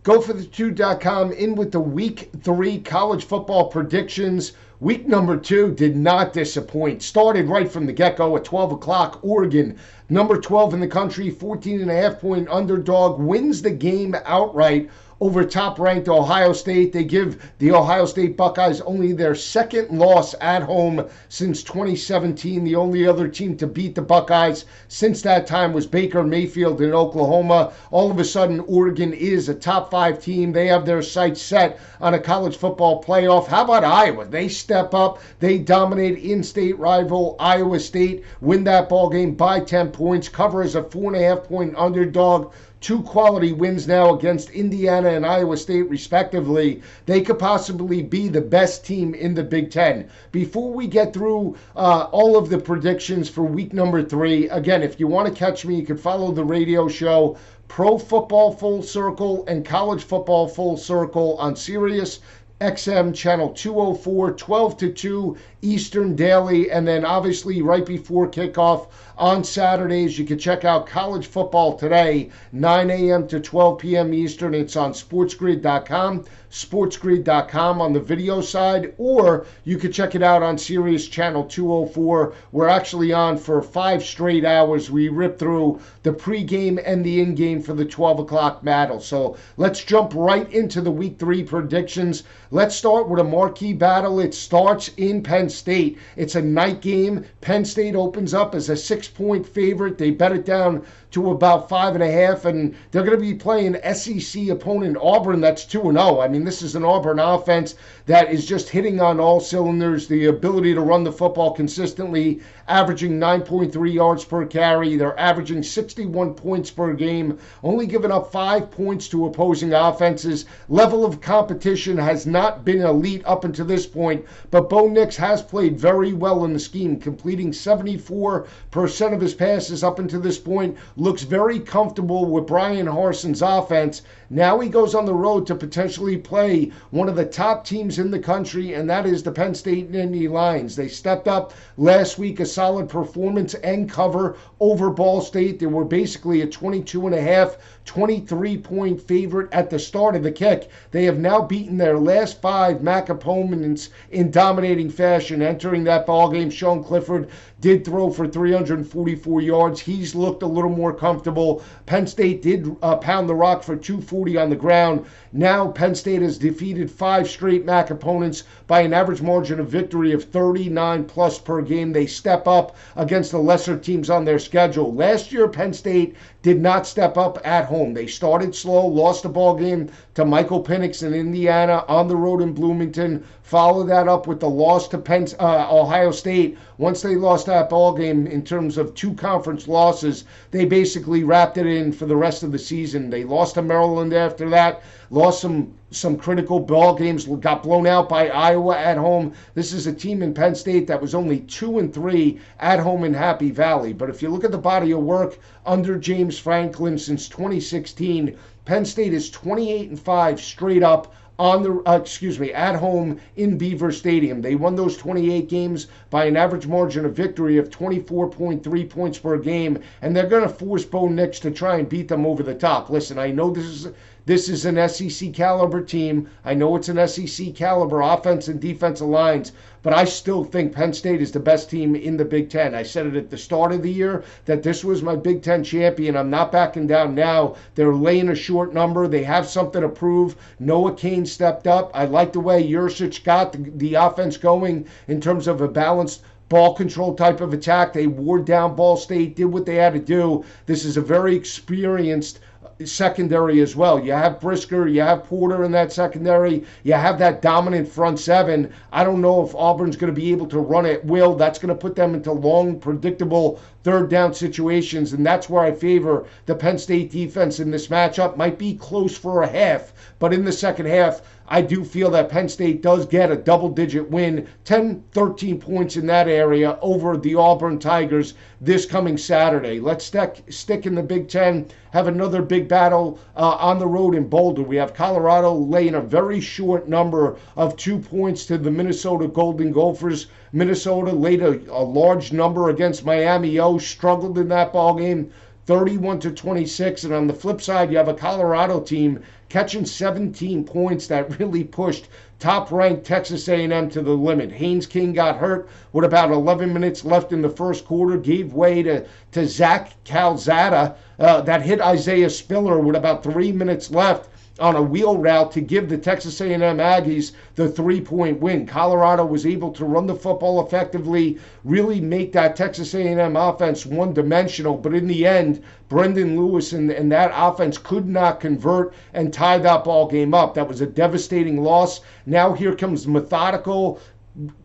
GoForThe2.com in with the Week 3 college football predictions. Week number 2 did not disappoint. Started right from the get-go at 12 o'clock. Oregon, number 12 in the country, 14.5-point underdog, wins the game outright over top-ranked Ohio State. They give the Ohio State Buckeyes only their second loss at home since 2017. The only other team to beat the Buckeyes since that time was Baker Mayfield in Oklahoma. All of a sudden, Oregon is a top-5 team. They have their sights set on a college football playoff. How about Iowa? They step up. They dominate in-state rival Iowa State, win that ball game by 10 points, cover as a 4.5-point underdog. 2 quality wins now against Indiana and Iowa State, respectively. They could possibly be the best team in the Big Ten. Before we get through all of the predictions for week number 3, again, if you want to catch me, you can follow the radio show Pro Football Full Circle and College Football Full Circle on Sirius XM channel 204, 12 to 2 Eastern daily, and then obviously right before kickoff on Saturdays, you can check out College Football Today, 9 a.m. to 12 p.m. Eastern. It's on sportsgrid.com, sportsgrid.com on the video side, or you can check it out on Sirius Channel 204. We're actually on for 5 straight hours. We rip through the pregame and the in-game for the 12 o'clock battle. So let's jump right into the Week 3 predictions. Let's start with a marquee battle. It starts in Penn State. It's a night game. Penn State opens up as a 6-point favorite. They bet it down to about 5.5, and they're going to be playing SEC opponent Auburn that's 2-0. I mean, this is an Auburn offense that is just hitting on all cylinders. The ability to run the football consistently, averaging 9.3 yards per carry. They're averaging 61 points per game, only giving up 5 points to opposing offenses. Level of competition has not been elite up until this point, but Bo Nix has played very well in the scheme, completing 74% of his passes up until this point. Looks very comfortable with Brian Harson's offense. Now he goes on the road to potentially play one of the top teams in the country, and that is the Penn State Nittany Lions. They stepped up last week, a solid performance and cover over Ball State. They were basically a 22.5, 23-point favorite at the start of the kick. They have now beaten their last 5 MAC opponents in dominating fashion. Entering that ballgame, Sean Clifford did throw for 344 yards. He's looked a little more comfortable. Penn State did pound the rock for 240 on the ground. Now Penn State has defeated 5 straight MAC opponents by an average margin of victory of 39 plus per game. They step up against the lesser teams on their schedule. Last year, Penn State did not step up at home. They started slow, lost the ball game to Michael Penix in Indiana on the road in Bloomington. Follow that up with the loss to Ohio State. Once they lost that ball game in terms of 2 conference losses, they basically wrapped it in for the rest of the season. They lost to Maryland after that, lost some critical ball games, got blown out by Iowa at home. This is a team in Penn State that was only 2-3 at home in Happy Valley. But if you look at the body of work under James Franklin since 2016, Penn State is 28-5 straight up on the at home in Beaver Stadium. They won those 28 games by an average margin of victory of 24.3 points per game, and they're going to force Bo Nix to try and beat them over the top. Listen, I know this is an SEC caliber team. I know it's an SEC caliber offense and defensive lines, but I still think Penn State is the best team in the Big Ten. I said it at the start of the year that this was my Big Ten champion. I'm not backing down now. They're laying a short number. They have something to prove. Noah Cain stepped up. I like the way Yurcich got the offense going in terms of a balanced ball control type of attack. They wore down Ball State, did what they had to do. This is a very experienced secondary as well. You have Brisker, you have Porter in that secondary, you have that dominant front 7. I don't know if Auburn's going to be able to run at will. That's going to put them into long, predictable third down situations, and that's where I favor the Penn State defense in this matchup. Might be close for a half, but in the second half, I do feel that Penn State does get a double-digit win, 10, 13 points in that area over the Auburn Tigers this coming Saturday. Let's stick in the Big Ten, have another big battle on the road in Boulder. We have Colorado laying a very short number of 2 points to the Minnesota Golden Gophers. Minnesota laid a large number against Miami O, struggled in that ball game. 31-26. And on the flip side, you have a Colorado team catching 17 points that really pushed top-ranked Texas A&M to the limit. Haynes King got hurt with about 11 minutes left in the first quarter, gave way to Zach Calzada that hit Isaiah Spiller with about 3 minutes left on a wheel route to give the Texas A&M Aggies the 3-point win. Colorado was able to run the football effectively, really make that Texas A&M offense one-dimensional, but in the end, Brendan Lewis and that offense could not convert and tie that ball game up. That was a devastating loss. Now here comes methodical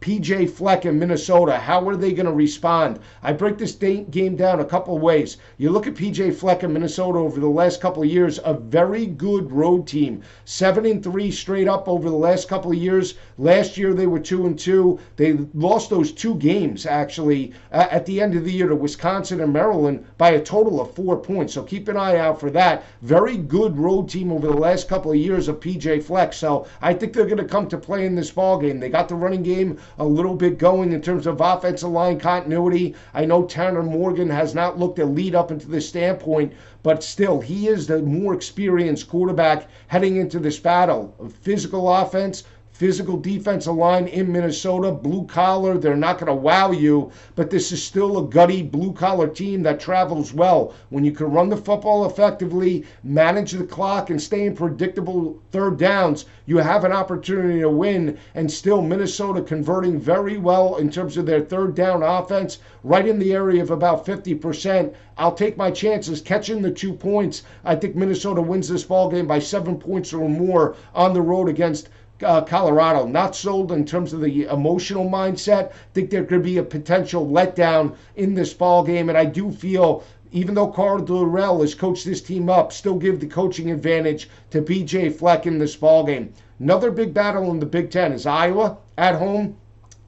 PJ Fleck in Minnesota. How are they going to respond? I break this game down a couple of ways. You look at PJ Fleck in Minnesota over the last couple of years, a very good road team. 7-3 straight up over the last couple of years. Last year they were 2-2. They lost those 2 games actually at the end of the year to Wisconsin and Maryland by a total of 4 points. So keep an eye out for that. Very good road team over the last couple of years of PJ Fleck. So I think they're going to come to play in this ball game. They got the running game a little bit going in terms of offensive line continuity. I know Tanner Morgan has not looked elite up into this standpoint, but still, he is the more experienced quarterback heading into this battle. Physical offense, physical defensive line in Minnesota, blue collar. They're not going to wow you, but this is still a gutty blue collar team that travels well. When you can run the football effectively, manage the clock, and stay in predictable third downs, you have an opportunity to win. And still, Minnesota converting very well in terms of their third down offense, right in the area of about 50%. I'll take my chances catching the 2 points. I think Minnesota wins this ball game by 7 points or more on the road against Colorado. Not sold in terms of the emotional mindset. Think there could be a potential letdown in this ball game, and I do feel, even though Carl Durrell has coached this team up, still give the coaching advantage to PJ Fleck in this ball game. Another big battle in the Big Ten is Iowa at home.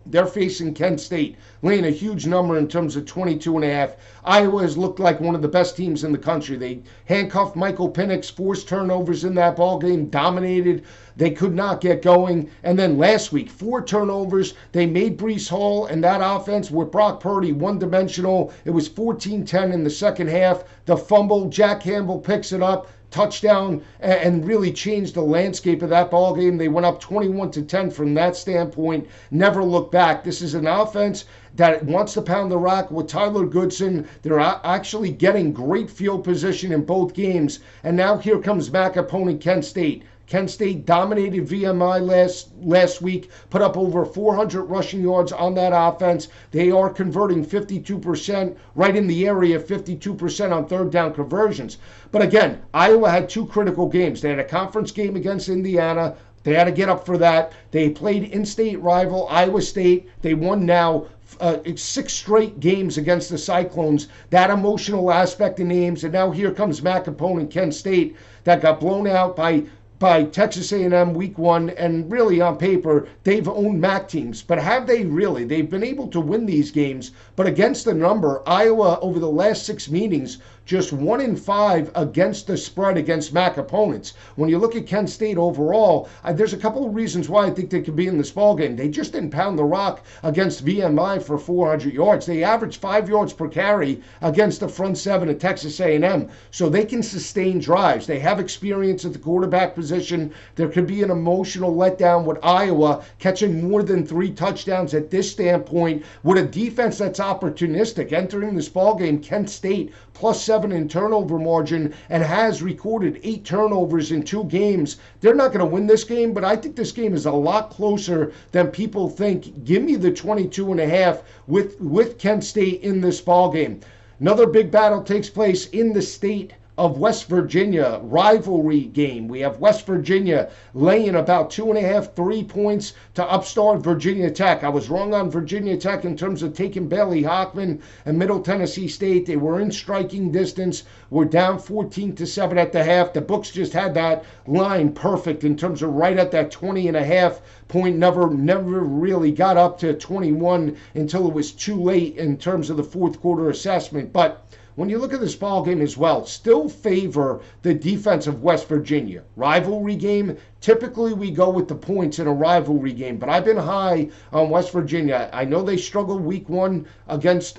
They're facing Penn State, laying a huge number in terms of 22.5. Iowa has looked like one of the best teams in the country. They handcuffed Michael Penix, forced turnovers in that ball game, dominated. They could not get going. And then last week, 4 turnovers. They made Breece Hall and that offense with Brock Purdy one-dimensional. It was 14-10 in the second half. The fumble, Jack Campbell picks it up. Touchdown, and really changed the landscape of that ball game. They went up 21-10 from that standpoint. Never look back. This is an offense that wants to pound the rock with Tyler Goodson. They're actually getting great field position in both games. And now here comes back opponent Kent State. Kent State dominated VMI last week, put up over 400 rushing yards on that offense. They are converting 52%, right in the area of 52% on third down conversions. But again, Iowa had 2 critical games. They had a conference game against Indiana. They had to get up for that. They played in-state rival Iowa State. They won now 6 straight games against the Cyclones. That emotional aspect in names. And now here comes MAC opponent Kent State that got blown out by Texas A&M week 1, and really on paper, they've owned MAC teams. But have they really? They've been able to win these games, but against the number, Iowa over the last 6 meetings, just 1-5 against the spread against MAC opponents. When you look at Kent State overall, there's a couple of reasons why I think they could be in this ballgame. They just didn't pound the rock against VMI for 400 yards. They averaged 5 yards per carry against the front 7 at Texas A&M. So they can sustain drives. They have experience at the quarterback position. There could be an emotional letdown with Iowa catching more than 3 touchdowns at this standpoint with a defense that's opportunistic. Entering this ballgame, Kent State +7 in turnover margin and has recorded 8 turnovers in 2 games. They're not going to win this game, but I think this game is a lot closer than people think. Give me the 22.5 with Kent State in this ball game. Another big battle takes place in the state of West Virginia. Rivalry game. We have West Virginia laying about 2.5, 3 points to upstart Virginia Tech. I was wrong on Virginia Tech in terms of taking Bailey Hockman and Middle Tennessee State. They were in striking distance. We're down 14-7 at the half. The books just had that line perfect in terms of right at that 20.5 point. Never really got up to 21 until it was too late in terms of the fourth quarter assessment. But when you look at this ball game as well, still favor the defense of West Virginia. Rivalry game, typically we go with the points in a rivalry game, but I've been high on West Virginia. I know they struggled week 1 against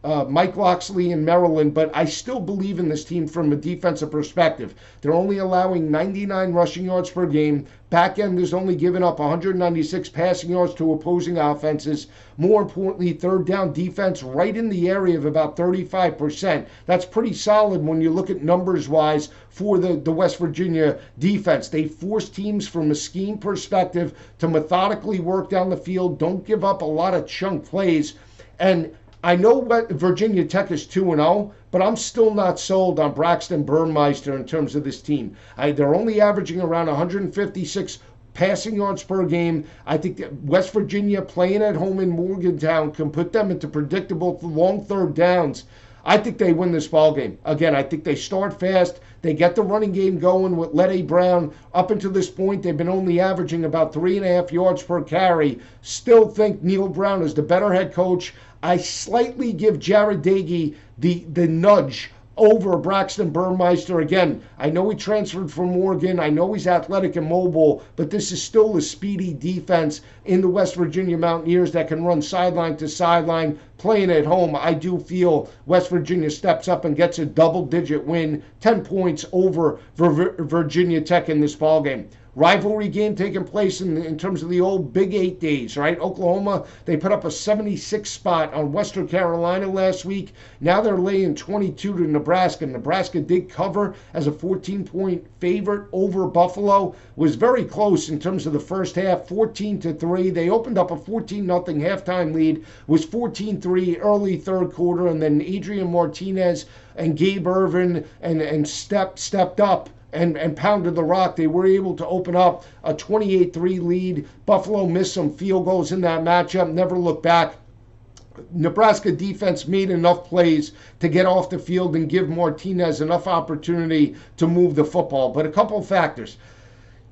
Mike Loxley in Maryland, but I still believe in this team from a defensive perspective. They're only allowing 99 rushing yards per game. Back end is only giving up 196 passing yards to opposing offenses. More importantly, third down defense right in the area of about 35%. That's pretty solid when you look at numbers wise for the West Virginia defense. They force teams from a scheme perspective to methodically work down the field, don't give up a lot of chunk plays. And I know what Virginia Tech is 2-0, but I'm still not sold on Braxton Burmeister in terms of this team. They're only averaging around 156 passing yards per game. I think that West Virginia playing at home in Morgantown can put them into predictable long third downs. I think they win this ball game. Again, I think they start fast. They get the running game going with Lede Brown. Up until this point, they've been only averaging about 3.5 yards per carry. Still think Neil Brown is the better head coach. I slightly give Jared Dagey the nudge over Braxton Burmeister. Again, I know he transferred from Oregon. I know he's athletic and mobile, but this is still a speedy defense in the West Virginia Mountaineers that can run sideline to sideline. Playing at home, I do feel West Virginia steps up and gets a double-digit win, 10 points over Virginia Tech in this ballgame. Rivalry game taking place in terms of the old Big 8 days, right? Oklahoma, they put up a 76 spot on Western Carolina last week. Now they're laying 22 to Nebraska. Nebraska did cover as a 14-point favorite over Buffalo. Was very close in terms of the first half, 14-3. They opened up a 14-0 halftime lead, was 14-3 early third quarter, and then Adrian Martinez and Gabe Irvin and stepped up and pounded the rock. They were able to open up a 28-3 lead. Buffalo missed some field goals in that matchup, never looked back. Nebraska defense made enough plays to get off the field and give Martinez enough opportunity to move the football. But a couple factors.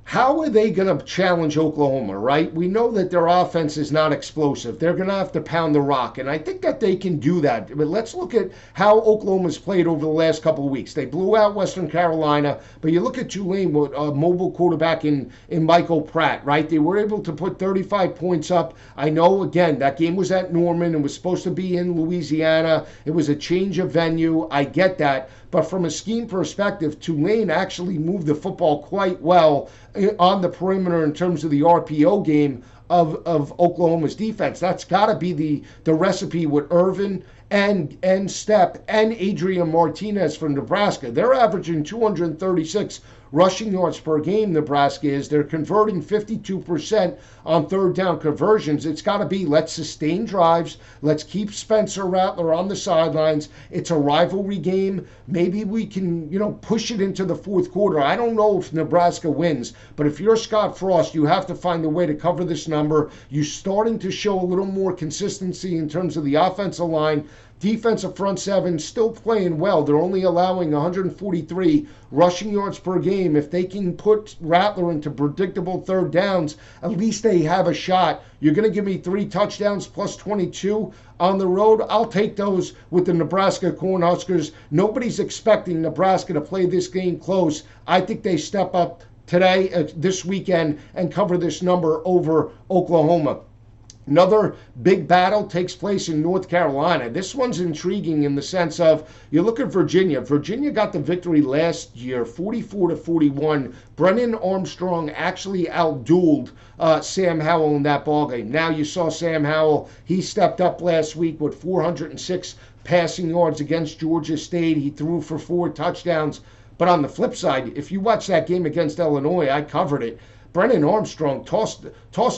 How are they going to challenge Oklahoma, right? We know that their offense is not explosive. They're going to have to pound the rock, and I think that they can do that. But let's look at how Oklahoma's played over the last couple of weeks. They blew out Western Carolina, but you look at Tulane with a mobile quarterback in Michael Pratt, right? They were able to put 35 points up. I know, again, that game was at Norman and was supposed to be in Louisiana. It was a change of venue. I get that. But from a scheme perspective, Tulane actually moved the football quite well on the perimeter in terms of the RPO game of Oklahoma's defense. That's got to be the recipe with Irvin and Stepp and Adrian Martinez from Nebraska. They're averaging 236 rushing yards per game, Nebraska is. They're converting 52% on third down conversions. It's got to be, let's sustain drives. Let's keep Spencer Rattler on the sidelines. It's a rivalry game. Maybe we can, push it into the fourth quarter. I don't know if Nebraska wins, but if you're Scott Frost, you have to find a way to cover this number. You're starting to show a little more consistency in terms of the offensive line. Defensive front seven still playing well. They're only allowing 143 rushing yards per game. If they can put Rattler into predictable third downs, at least they have a shot. You're going to give me 3 touchdowns plus 22 on the road. I'll take those with the Nebraska Cornhuskers. Nobody's expecting Nebraska to play this game close. I think they step up today, this weekend, and cover this number over Oklahoma. Another big battle takes place in North Carolina. This one's intriguing in the sense of, you look at Virginia. Virginia got the victory last year, 44-41. Brennan Armstrong actually outdueled Sam Howell in that ballgame. Now you saw Sam Howell. He stepped up last week with 406 passing yards against Georgia State. He threw for 4 touchdowns. But on the flip side, if you watch that game against Illinois, I covered it. Brennan Armstrong tossed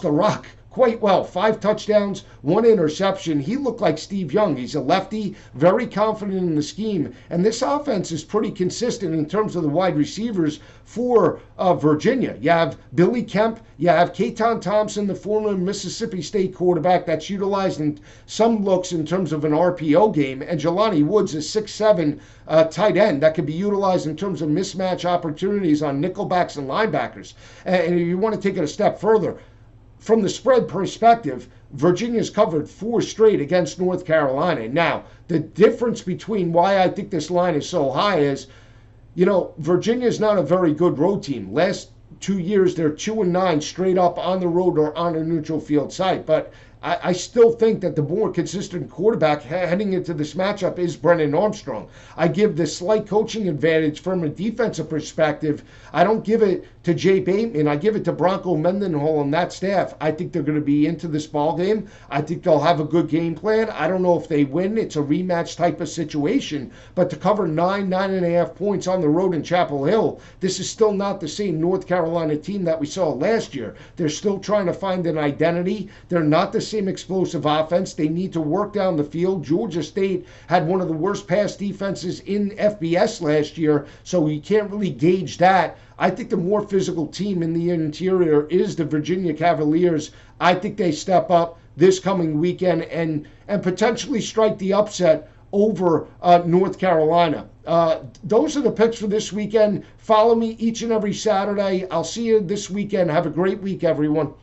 the rock quite well. 5 touchdowns, 1 interception. He looked like Steve Young. He's a lefty, very confident in the scheme. And this offense is pretty consistent in terms of the wide receivers for Virginia. You have Billy Kemp. You have Katon Thompson, the former Mississippi State quarterback that's utilized in some looks in terms of an RPO game. And Jelani Woods, a 6'7" tight end that could be utilized in terms of mismatch opportunities on nickelbacks and linebackers. And if you want to take it a step further, from the spread perspective, Virginia's covered 4 straight against North Carolina. Now, the difference between why I think this line is so high is, Virginia's not a very good road team. Last 2 years, they're 2-9 straight up on the road or on a neutral field site. But I still think that the more consistent quarterback heading into this matchup is Brennan Armstrong. I give the slight coaching advantage from a defensive perspective. I don't give it to Jay Bateman. I give it to Bronco Mendenhall and that staff. I think they're going to be into this ball game. I think they'll have a good game plan. I don't know if they win. It's a rematch type of situation. But to cover 9.5 points on the road in Chapel Hill, this is still not the same North Carolina team that we saw last year. They're still trying to find an identity. They're not the same explosive offense. They need to work down the field. Georgia State had one of the worst pass defenses in FBS last year, so you can't really gauge that. I think the more physical team in the interior is the Virginia Cavaliers. I think they step up this coming weekend and potentially strike the upset over North Carolina. Those are the picks for this weekend. Follow me each and every Saturday. I'll see you this weekend. Have a great week, everyone.